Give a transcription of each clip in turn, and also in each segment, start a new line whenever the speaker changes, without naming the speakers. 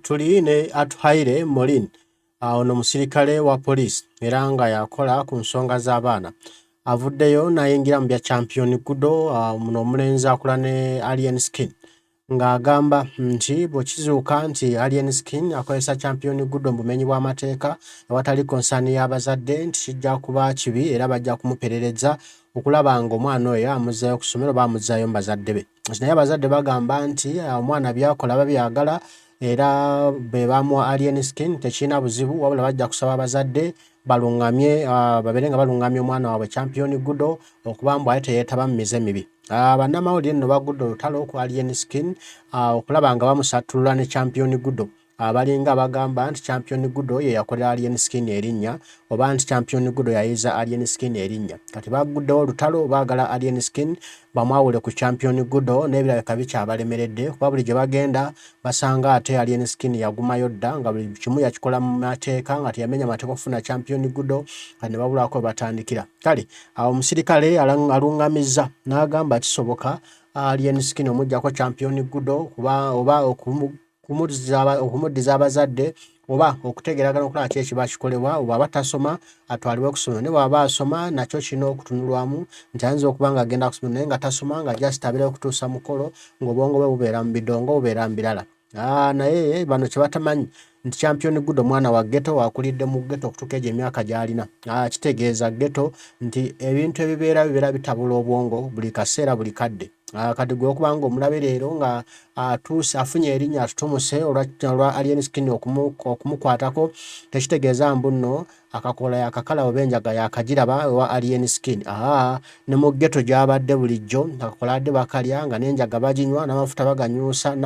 Tuliine atuhaire Morin ono musirikale wa poliisi era nga yakola ku nsonga z'abaana avuddeyo nayingira mu bya champion Gudo muno omulenzi akola ne Alien Skin ng'agamba nti bwekizuuka nti Alien Skin akozesa champion Gudo mu bumenyi bw'amateeka awatali konsaani y'abazadde nti kijja kuba kibi era bajja kumuperereza okulaba ng'omwana oyo amuzzayo ku ssomero baamuzzaayo mu bazadde be. Naye abazadde bagamba nti omwana byakola babyagala era be bamuwa Alien Skin tekirina buzibu wabula bajja kusaba abazadde balungamye babere nga balungamye omwana waabwe champion Gudo okuba mbu ate teyeetaba mu mize mibi. Bannamawulire nno bagudde olutalo ku Alien Skin okulaba nga bamusattulula ne champion Gudo. Abalinga bagamba nti champion Gudo ye yakolera Alien Skin erinnya oba nti champion Gudo yayiza Alien Skin erinnya. Kati baguddewo olutalo baagala Alien Skin bamwawule ku champion Gudo n'ebirabika bikyabalemeredde kuba buli gye bagenda basanga ate Alien Skin yagumayo dda nga buli kimu yakikola mu mateeka nga teyamenya amateeka okufuna champion Gudo kati ne babulako batandikira. Kale awo omusirikale alungamizza n'agamba kisoboka Alien Skin omuggyako champion Gudo oba okumuddiza abazadde oba okutegeeragana okulaba ki ekiba kikolebwa oba batasoma atwalibwe ku ssomero ne bw'aba asoma nakyo kirina okutunulwamu nti ayinza okuba nga agenda ku ssomero naye nga tasoma nga just abeera okutuusa mukolo ng'obwongo bwe bubeera mu bidongo bubeera mu birala. Naye bano kye batamanyi nti champion Gudo mwana wa ghetto wakulidde mu ghetto okutuuka egyo emyaka gy'alina. Kitegeeza ghetto nti ebintu ebibeera bitabula obwongo buli kaseera buli kadde. Kati gwe okuba nga omulabe leero nga atuuse afunye erinnya atutumuse olwa Alien Skin okumukwatako tekitegeeza mbu nno akakola yakakala oba enjaga yakagiraba ewa Alien Skin. Ne mu ghetto gy'abadde bulijjo akakola adde bakalya nga n'enjaga baginywa n'amafuta baganyuusa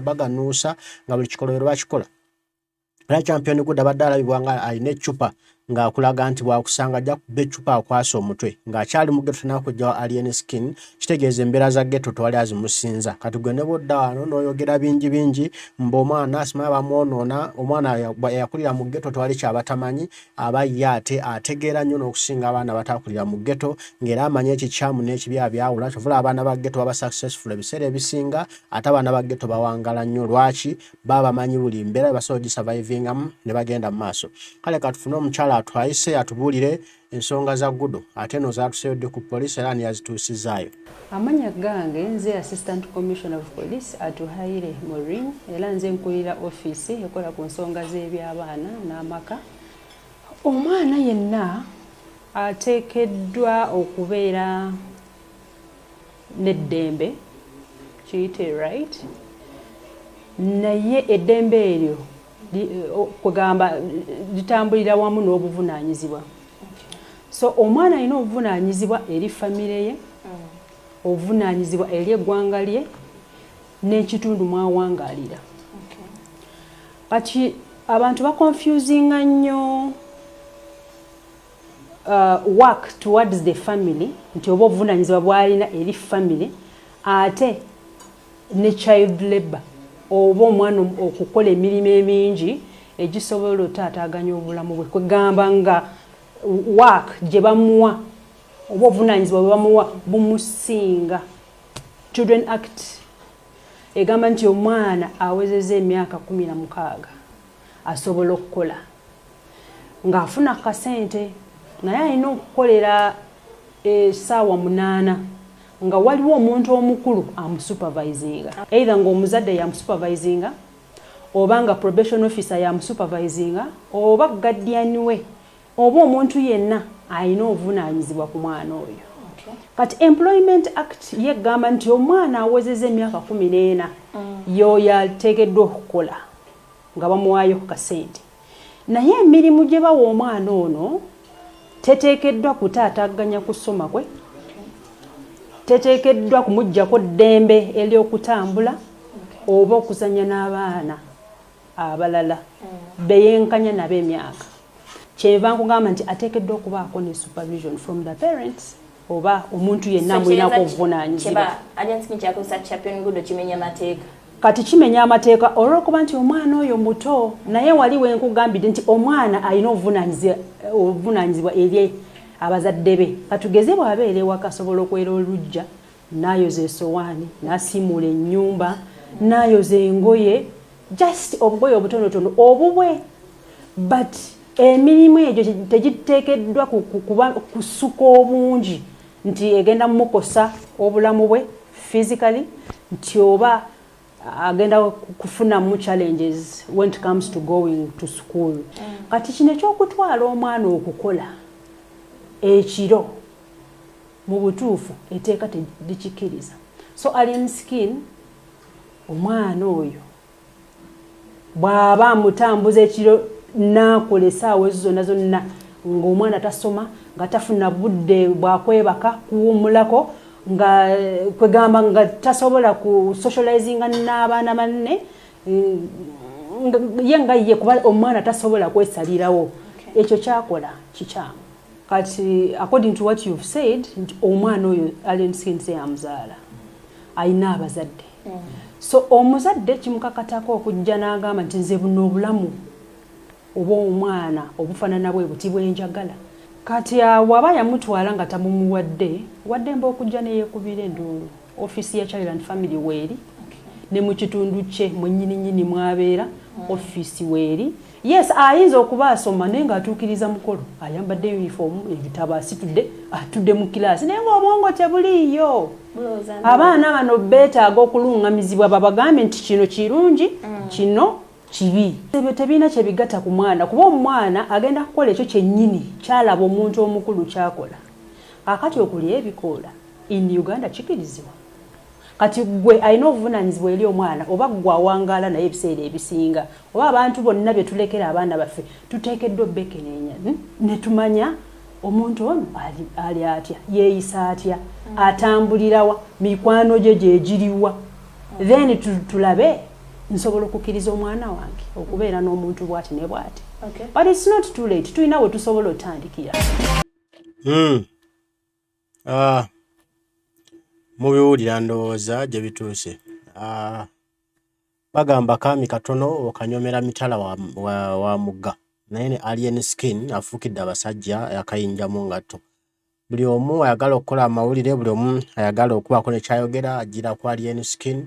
baganuusa nga buli kikolero bakikola. Era champion Gudo abadde alabibwa nga alina eccupa ng'akulaga nti bwakusanga ajja kuba eccupa akwasa omutwe ng'akyali mu ghetto n'akujja wa Alien Skin kitegeeza embeera za ghetto tewali azimusinza. Kati gwe ne bw'odda wano n'oyogera bingi mbu omwana asimaye bamwonoona omwana yakulira mu ghetto tewali kyabatamanyi aba ye ategeera nnyo n'okusinga abaana bataakulira mu ghetto ng'era amanyi ekikyamu n'ekibi abyawula kyovula abaana ba ghetto baba successful ebiseera ebisinga ate abaana ba ghetto bawangala nnyo lwaki baba bamanyi buli mbeera basobola ogisurvivingamu ne bagenda mu maaso. Kale katufune omukyala atwayise atubuulire ensonga za Gudo ate no zaatuseyodde ku poliisi era niyazituusizaayo.
Amanya gange nze Assistant Commissioner of Police atuhaire Morin era nze nkulira ofiisi ekola ku nsonga z'eby'abaana n'amaka. Omwana yenna ateekeddwa okubeera n'eddembe kiyite right naye eddembe eryo kugamba litambulira wamu n'obuvunaanyizibwa. So omwana alina obuvunaanyizibwa eri famire ye obuvunaanyizibwa eri eggwanga lye n'ekitundu mwawangaalira. Kati abantu baconfusinga nnyo work towards the family nti oba obuvunaanyizibwa bw'alina eri family ate ne child labor oba omwana okukola emirimu emingi egisobola otaataaganya obulamu bwe kwegamba nga work gye bamuwa oba obuvunaanyizibwa bwe bamuwa bumusinga. Children Act egamba nti omwana awezezza emyaka 16 asobola okukola ng'afuna kasente naye alina okukolera essaawa 8 nga waliwo omuntu omukulu amusupervisinga either ng'omuzadde yamusupervisinga oba nga probation officer yamusupervisinga oba guardian we oba omuntu yenna alina obuvunaanyizibwa ku mwana oyo. Kati Employment Act yegamba nti omwana awezezza emyaka 14 y'oyo ateekeddwa okukola nga bamuwaayo ku kasente naye emirimu gye bawa omwana ono teteekeddwa kutaataaganya kusoma kwe teteekeddwa kumuggyako ddembe ery'okutambula oba okuzannya n'abaana abalala beyenkanya nabo emyaka. Kyenva nkugamba nti ateekeddwa okubaako ne supervision from the parents oba omuntu yenna amuyinako obuvunaanyizibwa. Kati kimenya amateeka olw'okuba nti omwana oyo muto naye wali we nkugambidde nti omwana alina obuvunaanyizibwa eri abazadde be. Katugeze bw'abeera ewaka asobola okwera oluggya n'ayoza essowaani n'asiimuula ennyumba n'ayoza engoye just obugoye obutonotono obubwe but emirimu egyo tegiteekeddwa kuba kusuka obungi nti egenda mukosa obulamu bwe physically nti oba agenda kufuna mu challenges when it comes to going to school. Kati kino ekyokutwala omwana okukola ekiro mu butuufu eteeka tekikiriza. So alien skin omwana oyo bw'aba mutambuza ekiro nakola essaawa zonna zonna ng'omwana tasoma nga tafuna budde bwakwebaka kuwummulako nga kwegamba nga tasobola ku socializinga n'abaana banne ye kuba omwana tasobola kwesalirawo ekyo kyakola kikyamu. Kati according to what you've said omwana oyo alien skin yamuzaala ayina abazadde. So omuzadde kimukakatako okujja n'agamba nti nze buno obulamu oba omwana obufaanana bwe buti bwenjagala. Kati waba yamutwala nga tamumuwadde wadde mba okujja neyeekubira enduulu office ya Child and Family weeri ne mu kitundu kye mwennyininyini mwabeera office weeri. Yes, ayinza okuba asoma naye ng'atuukiriza mukolo ayambadde uniform ebitabo asitudde atudde mu kilaasi naye ng'obwongo tebuliiyo. Abaana bano beetaaga okulungamizibwa babagambe nti kino kirungi kino kibi. Tebiina kye bigatta ku mwana kuba omwana agenda kukola ekyo kyennyini kyalaba omuntu omukulu kyakola. Akati okulya ebikoola in Uganda kikirizibwa. Kati gwe alina obuvunaanyizibwa eri omwana oba gwe awangaala naye ebiseera ebisinga oba abantu bonna bye tulekera abaana baffe tuteekeddwa obbekenenya ne tumanya omuntu ono ali atya yeeyisa atya atambulirawa mikwano gye gyegiriwa then tulabe nsobola okukkiriza omwana wange okubeera n'omuntu bw'ati ne bw'ati. But it's not too late. Tulina we tusobola otandikira.
Mubiwulira ndowooza gye bituuse. Bagamba kaami katono okanyomera mitala wa mugga naye ne alien skin afuukidde abasajja yakayinja mu ngatto. Buli omu ayagala okukola amawulire, buli omu ayagala okubaako ne kyayogera agira ku alien skin.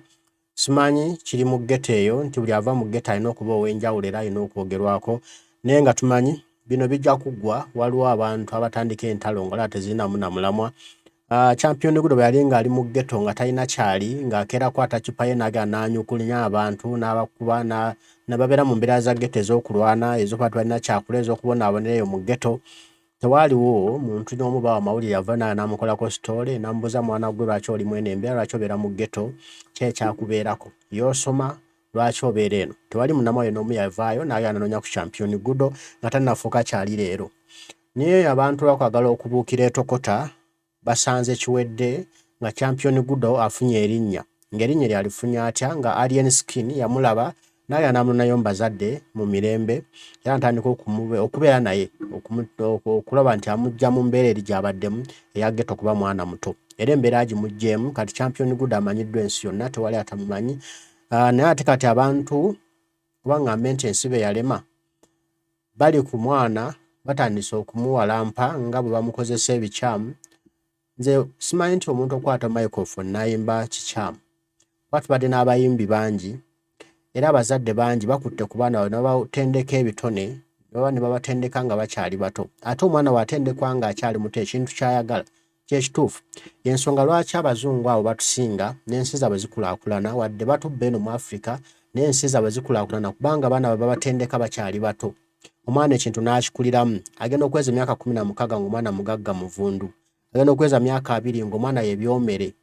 Simanyi kiri mu ghetto eyo nti buli ava mu ghetto alina okuba ow'enjawulo era alina okwogerwako naye nga tumanyi bino bijja kuggwa waliwo abantu abatandika entalo nga tezirinamu na mulamwa. Champion Gudo yali nga ali mu ghetto nga talina kyali ng'akeera kwata kipa ye n'anyukulinya abantu n'abakuba n'ababeera mu mbeera za ghetto ez'okulwana ez'okuba tebalina kyakula ez'okubonaabonerayo mu ghetto. Tewaaliwo muntu n'omu bawa amawulire yava n'amukolako sitoole n'amubuuza mwana gwe lwaki oli mwene embeera lwaki obeera mu ghetto ki ekyakubeerako y'osoma lwaki obeera eno. Tewali munnamawulire n'omu yavaayo naye ananoonya ku Champion Gudo nga tannafuuka kyali leero. Naye abantu bakwagala okubuukira etokota basanze kiwedde nga Champion Gudo afunye erinnya. Ng'erinnya lyalifunye atya nga alien skin yamulaba naye anamunayo mbazadde mu mirembe era ntandika okubeera naye okulaba nti amujja mu mbeera eri gy'abaddemu eya ghetto kuba mwana muto. Era embeera agimugjeemu kati Champion Gudo amanyiddwa ensi yonna tewali atamumanyi. Naye ate kati abantu kuba ng'ambe nti ensibe yalema bali ku mwana batandise okumuwalampa nga bwe bamukozesa ebikyamu. Nze simanyi nti omuntu okwata microphone n'ayimba kikyamu. Batubadde n'abayimbi bangi era abazadde bangi bakutte ku baana ne babatendeka ebitone baba ne babatendeka nga bakyali bato. Ate omwana bw'atendekwa ng'akyali muto ekintu ky'ayagala kyekituufu. Y'ensonga lwaki abazungu abo batusinga n'ensi zaabwe zikulaakulana wadde batubba eno mu Africa n'ensi zaabwe zikulaakulana kubanga abaana bwe babatendeka bakyali bato. Omwana ekintu n'akikuliramu agenda okweza emyaka 16 ng'omwana mugagga muvundu. Agenda okweza myaka 2 ng'omwana yebyomere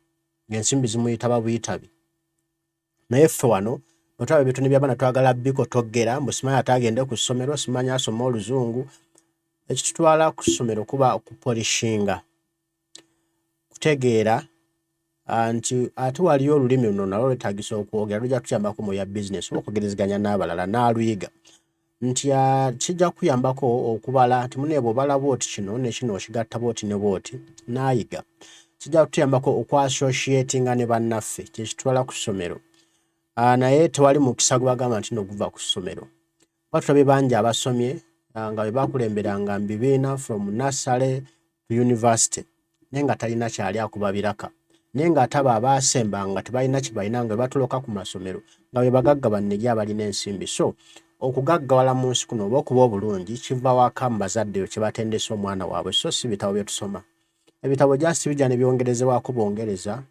ng'ensimbi zimuyitaba buyitabi. Naye ffe wano otaba ebitone by'abaana twagala biko toggera mbu simanyi atagende ku ssomero simanyi asoma oluzungu. Ekitutwala ku ssomero kuba okupolishinga kutegeera nti ate waliyo olulimi luno nalwo lwetaagisa okwogera lujja tutuyambako mu ya bizinesi okugerezeganya n'abalala n'aluyiga nti kijja kuyambako okubala nti muneebo obala bwoti kino ne kino okigatta bwoti ne bwoti n'ayiga. Kijja kutuyambako okwassociatinga ne bannaffe kyekitwala ku ssomero. Naye tewali mukisa gwe bagamba nti noguva ku ssomero. Batulabe bangi abasomye nga bwe bakulemberanga mu bibiina from nursery to university naye nga talina kyali akuba biraka. naye ng'ate abo abaasemba nga tebalina kibalina nga batuloka ku masomero nga bwe bagagga bannegi abalina ensimbi. So okugaggawala mu nsi kuno oba okuba obulungi kiva waka mu bazadde kye batendesa omwana waabwe, so si bitabo bye tusoma. Ebitabo just bijja ne byongerezebwako bongereza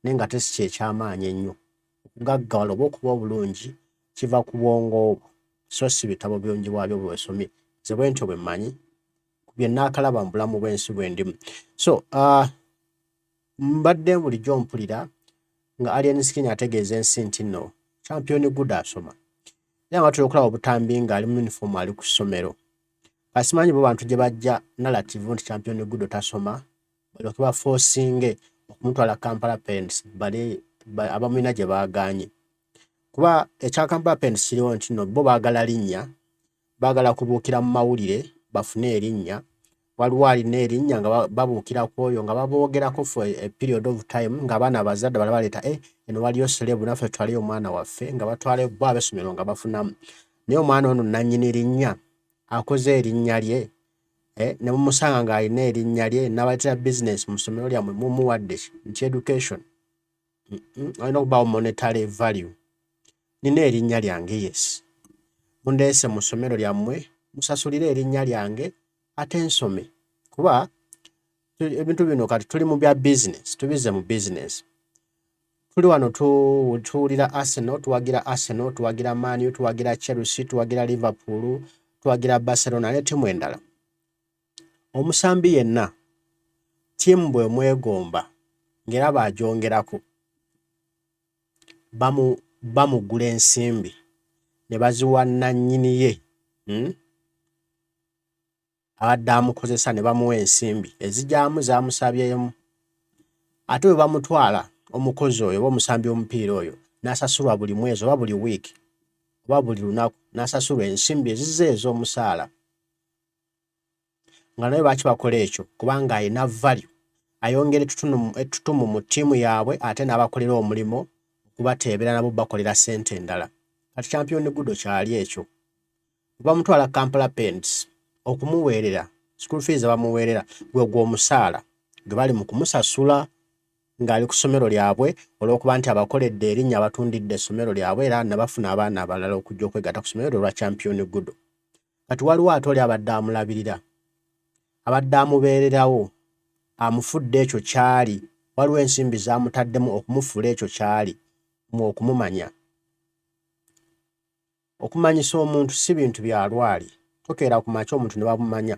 naye nga si kyekyamaanyi ennyo. Okugaggawala oba okuba obulungi kiva ku bwongo obwo, so si bitabo byongi bwabyo bwe wesomye. Nze bwe ntyo bwe mmanyi bye nnaakalaba mu bulamu bw'ensi bwe ndimu. So mbadde bulijjo mpulira nga Alien Skin ategeeza ensi nti nno Champion Gudo asoma. Era nga tuli okulaba obutambi ng'ali mu uniform ali ku ssomero. Asimanyi bo bantu gye bajja narrative nti Champion Gudo tasoma, balyoke baforcinge okumutwala Kampala Parents bali abamulina gye baagaanye. Kuba ekya Kampala Parents kiriwo nti nno bo baagala linnya, baagala kubuukira mu mawulire bafune erinnya. Waliwo alina erinnya nga babuukira ku oyo nga baboogerako for a period of time ng'abaana abazadde bala baleeta eno waliyo selebu naffe twaleyo omwana waffe nga batwale bo ab'essomero nga bafunamu. Naye omwana ono nannyini linnya akoze erinnya lye ne mumusanga ng'alina erinnya lye n'abaleetera business mu ssomero lyammwe mumuwadde nti education alina okubaawo monetary value. Nina erinnya lyange yes, mundeese mu ssomero lyammwe musasulire erinnya lyange ate nsome. Kuba ebintu bino kati tuli mu bya business, tubize mu business. Tuli wano tuwulira Arsenal, tuwagira Arsenal, tuwagira Man U, tuwagira Chelsea, tuwagira Liverpool, tuwagira Barcelona ne ttiimu endala. Omusambi yenna ttiimu bwe mwegomba ng'era baagyongerako bamugula ensimbi ne baziwa nannyini ye abadde amukozesa ne bamuwa ensimbi ezigyamu zaamusabyemu. Ate bwe bamutwala omukozi oyo oba omusambi w'omupiira oyo n'asasulwa buli mwezi oba buli wiiki oba buli lunaku n'asasulwa ensimbi ezizze ez'omusaala, nga naye baakibakola ekyo kubanga alina value, ayongera ettutumu mu ttiimu yaabwe ate n'abakolera omulimu okubateebera nabo bakolera ssente endala. Kati Champion Gudo kyali ekyo. Bamutwala Kampala Parents okumuweerera school fees bamuweerera gwe gw'omusaala gwe bali mu kumusasula ng'ali ku ssomero lyabwe olw'okuba nti abakoledde erinnya abatundidde essomero lyabwe era ne bafuna abaana abalala okujja okwegatta ku ssomero lwa Champion Gudo. Kati waliwo ate oli abadde amulabirira, abadde amubeererawo, amufudde ekyo kyali, waliwo ensimbi z'amutaddemu okumufuula ekyo kyali mu okumumanya. Okumanyisa omuntu si bintu bya lwali. Tokeera ku makya omuntu ne bamumanya.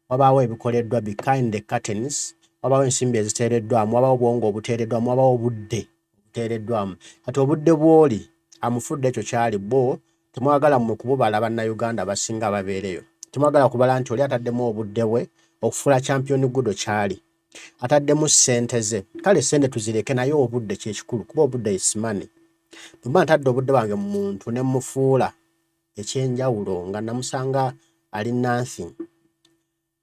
Wabaawo ebikoleddwa behind the curtains, wabaawo ensimbi eziteereddwamu, wabaawo obwongo obuteereddwamu, wabaawo obudde obuteereddwamu. Kati obudde bw'oli amufudde ekyo kyali, bo temwagala mmwe kububala bannayuganda abasinga babeereyo. Temwagala kubala nti oli ataddemu obudde bwe okufuula Champion Gudo kyali, ataddemu ssente ze. Kale ssente tuzireke naye obudde kye kikulu kuba obudde is money. Bwe mba ntadde obudde bwange mu muntu ne mufuula ekyenjawulo nga namusanga ali nothing,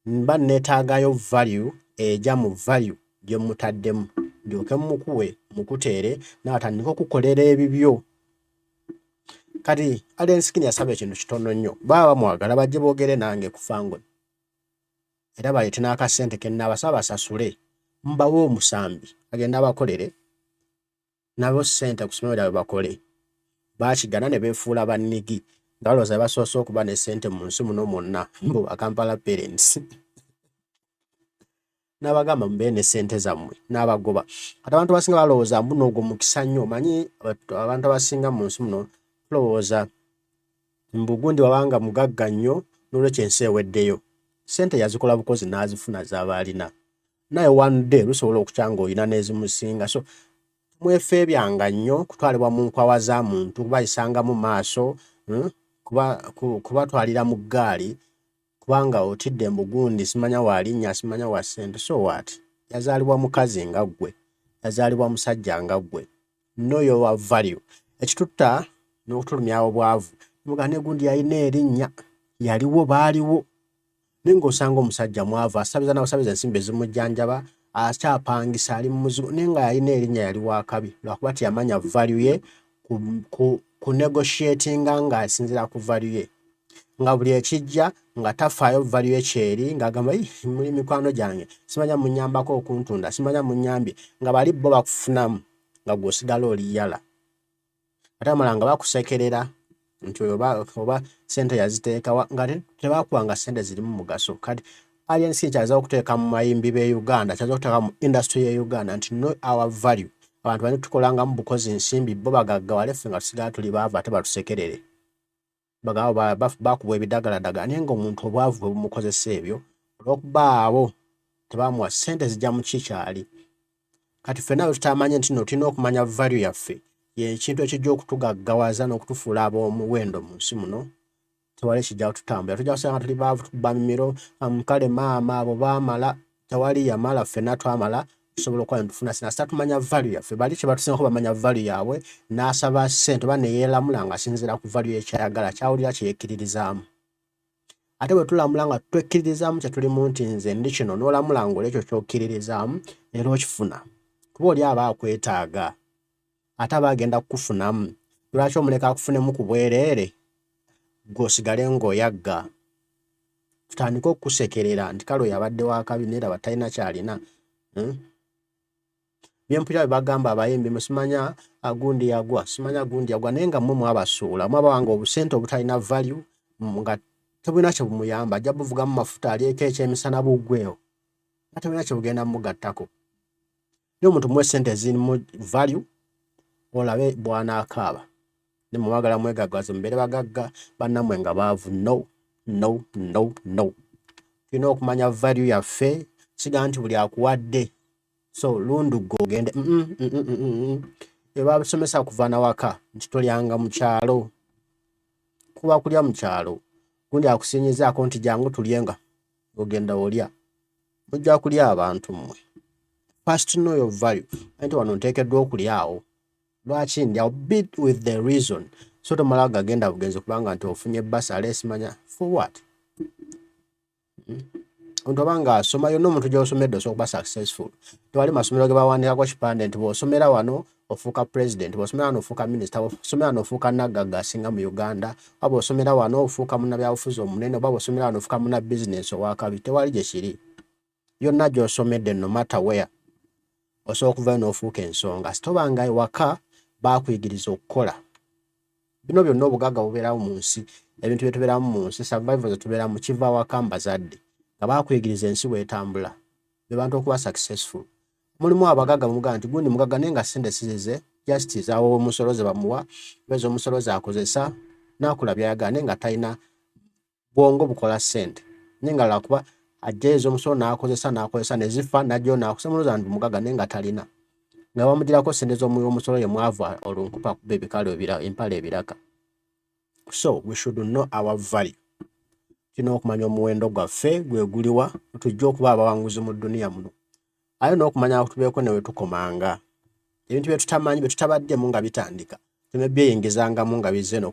mba neetaagayo value ejja mu value gye mutaddemu ndyoke mukuwe mukuteere n'atandika okukolera ebibyo. Kati Alien Skin yasaba ekintu kitono nnyo, baba bamwagala bajje boogere nange ku Fangwe era baleete n'akasente ke nnaabasaba basasule, mbawe omusambi agenda abakolere nabo ssente ku ssomero lyabwe bakole. Baakigana ne beefuula bannigi nga balowooza basoose okuba ne ssente mu nsi muno mwonna mbu Kampala Parents. N'abagamba mube ne ssente zammwe n'abagoba. Kati abantu abasinga balowooza mbu n'ogwo mukisa nnyo. Omanyi abantu abasinga mu nsi muno tulowooza mbu gundi wabanga mugagga nnyo n'olwekyo ensi eweddeyo. Ssente yazikola bukozi n'azifuna z'aba alina. Naye one day lusobola okukyanga olina n'ezimusinga. So mwefeebyanga nnyo kutwalibwa mu nkwawa za muntu, kubayisanga mu maaso, kubatwalira mu ggaali kubanga otidde mbu gundi simanya waalinnya simanya wa ssente. So what? Yazaalibwa mukazi nga ggwe, yazaalibwa musajja nga ggwe. Know your value. Ekitutta n'okutulumyawo bwavu. Mugane gundi yalina erinnya, yaliwo baaliwo. Naye ng'osanga omusajja mwavu asabiza n'abasabiza ensimbi ezimujjanjaba, akyapangisa ali mu muzigo naye nga yalina erinnya yali wa kabi lwakuba teyamanya value ye ku negotiatinga ng'asinziira ku value ye. nga buli ekijja nga tafaayo value ekyeri ng'agamba muli mikwano gyange simanya munyambako okuntunda simanya munyambye nga bali bo bakufunamu nga gw'osigala oli yala ate amala nga bakusekerera nti oba sente yaziteeka nga tebakuwanga sente zirimu mugaso kati aliensi kyaza okuteeka mu mayimbi b'e Uganda kyaza okuteeka mu industry y'e Uganda nti no our value abantu bani tukolangamu bukozi nsimbi bo bagaggawale ffe nga tusigala tuli baava ate batusekerere bagaba bakubwa ebidagaladagala naye ng'omuntu obwavu bwe bumukozesa ebyo olw'okuba abo tebamuwa sente zijja mu kikyali kati ffenna bwe tutamanye nti no tulina okumanya value yaffe yekintu ekijja okutugaggawaza n'okutufuula ab'omuwendo mu nsi muno tewali kijja tutambula tujja kusanga tuli baavu tukuba mimiro kale maama abo baamala tewali yamala ffenna twamala tusobola okuba netufuna sina sita tumanya value yaffe bali kye batusingako bamanya value yaabwe n'asaba ssente oba neyeelamula ng'asinziira ku value y'ekyayagala kyawulira kye yekkiririzaamu ate bwe tulamula nga twekkiririzaamu kye tulimu nti nze ndi kino n'olamula ng'oli ekyo ky'okkiririzaamu era okifuna kuba oli aba akwetaaga ate aba agenda kukufunamu lwaki omuleka akufunemu ku bwereere gw'osigale ng'oyagga tutandike okukusekerera nti kale oyo abadde wakabi neera batalina kyalina byempulira bye bagamba abayimbi musimanya gundi yagwa simanya gundi yagwa naye nga mmwe mwabasuula mwabawanga obusente obutalina value nga tebulina kye bumuyamba ajja buvugamu mafuta alyeko ekyemisana buggweewo nga tebulina kye bugenda mugattako naye omuntu muwe sente zirimu value olabe bw'anaakaaba ne mumwagala mwegaggaze mubeere bagagga bannammwe nga baavu no tulina okumanya value yaffe siga nti buli akuwadde so lundugo ogende ebabasomesa kuva nawaka nti tolyanga mu kyalo kuba kulya mu kyalo gundi akusinyizaako nti jangu tulyenga ogenda olya mujja kulya abantu mmwe first know your value nti wano nteekeddwa okulyawo lwaki ndyawo bit with the reason so tomala gagenda bugenzi kubanga nti ofunye basale simanya for what omuntu obanga asoma yonna omuntu gy'osomedde osobola okuba successful tewali masomero ge bawandiikako kipande nti bw'osomera wano ofuuka president bw'osomera wano ofuuka minisita bw'osomera wano ofuuka naggagga asinga mu Uganda oba bw'osomera wano ofuuka munnabyabufuzi omunene oba bw'osomera wano ofuuka munnabizinensi owakabi tewali gye kiri yonna gy'osomedde no matter where osobola okuvayo n'ofuuka ensonga sitobanga ewaka bakuyigiriza okukola bino byonna obugagga bubeerawo mu nsi ebintu bye tubeeramu mu nsi survival ze tubeeramu kiva waka mbazadde nga bakuyigiriza ensi bw'etambula be bantu okuba successful mulimu abagagga mugamba nti gundi mugagga naye nga ssente sizize just zaawo omusolo ze bamuwa bezo omusolo ze akozesa n'akola byayagala naye nga talina bwongo bukola ssente naye nga lwakuba ajja ezo omusolo n'akozesa ne zifa najjo n'akozesa mulooza nti mugagga naye nga talina nga bamugirako ssente z'omusolo ye mwavu olunkupa kuba ebikalo empale ebiraka so we should know our value tulina okumanya omuwendo gwaffe gwe guliwa tujja okuba abawanguzi mu dduniya muno ayo n'okumanya tubeeko ne we tukomanga ebintu bye tutamanyi bye tutabaddemu nga bitandika tumebyeyingizangamu nga bizze no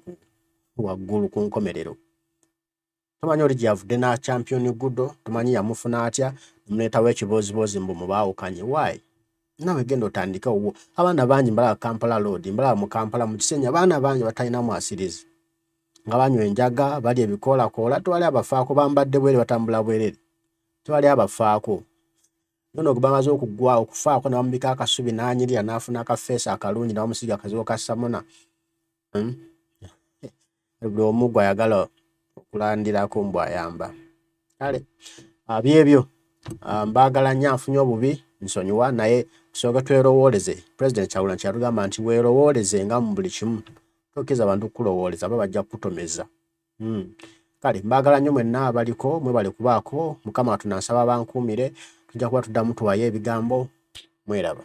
waggulu ku nkomerero tumanyi oli gyavudde na champion Gudo tumanyi yamufuna atya muleetawo ekibooziboozi mbu mubaawukanye why nawe genda otandika obwo abaana bangi mbalaba Kampala road mbalaba mu Kampala mu Kisenya abaana bangi batalina mwasirizi nga banywa enjaga bali ebikoolakoola tewali abafaako bambadde bwere batambula bwerere tewali abafaako nono ogubamaze okuggwawo okufaako nabamubika akasubi n'anyirira n'afuna akafeesi akalungi nabamusiga akazigo ka samona buli omu gw'ayagala okulandirako mbu ayamba kale byebyo mbaagala nnyo nfunye obubi nsonyiwa naye tusooke twerowooleze President Kyagulanye kyatugamba nti weerowooleze nga mu buli kimu tokkiriza abantu kukulowooleza aba bajja kukutomeza kale mbaagala nnyo mwenna abaliko mwebale kubaako Mukama Katonda nsaba bankuumire tujja kuba tuddamu tuwayo ebigambo mweraba